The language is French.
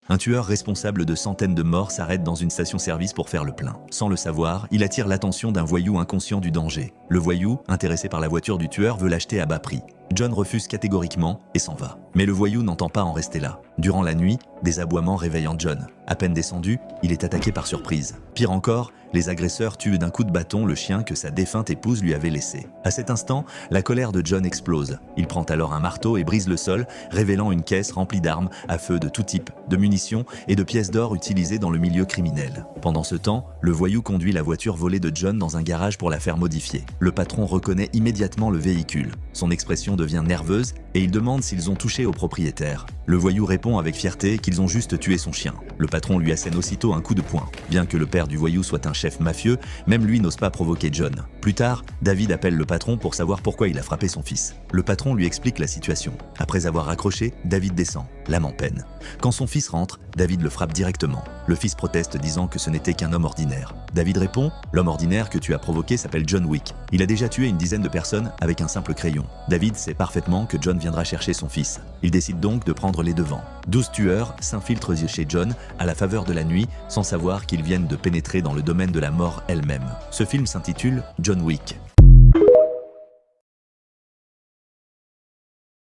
Un tueur responsable de centaines de morts s'arrête dans une station-service pour faire le plein. Sans le savoir, il attire l'attention d'un voyou inconscient du danger. Le voyou, intéressé par la voiture du tueur, veut l'acheter à bas prix. John refuse catégoriquement et s'en va. Mais le voyou n'entend pas en rester là. Durant la nuit, des aboiements réveillent John. À peine descendu, il est attaqué par surprise. Pire encore, les agresseurs tuent d'un coup de bâton le chien que sa défunte épouse lui avait laissé. À cet instant, la colère de John explose. Il prend alors un marteau et brise le sol, révélant une caisse remplie d'armes à feu de tout type, de munitions et de pièces d'or utilisées dans le milieu criminel. Pendant ce temps, le voyou conduit la voiture volée de John dans un garage pour la faire modifier. Le patron reconnaît immédiatement le véhicule. Son expression devient nerveuse et il demande s'ils ont touché au propriétaire. Le voyou répond avec fierté qu'ils ont juste tué son chien. Le patron lui assène aussitôt un coup de poing. Bien que le père du voyou soit un chef mafieux, même lui n'ose pas provoquer John. Plus tard, David appelle le patron pour savoir pourquoi il a frappé son fils. Le patron lui explique la situation. Après avoir raccroché, David descend, l'âme en peine. Quand son fils rentre, David le frappe directement. Le fils proteste disant que ce n'était qu'un homme ordinaire. David répond « L'homme ordinaire que tu as provoqué s'appelle John Wick. Il a déjà tué une dizaine de personnes avec un simple crayon. » David sait parfaitement que John viendra chercher son fils. Il décide donc de prendre les devants. 12 tueurs s'infiltrent chez John à la faveur de la nuit sans savoir qu'ils viennent de pénétrer dans le domaine de la mort elle-même. Ce film s'intitule John Wick.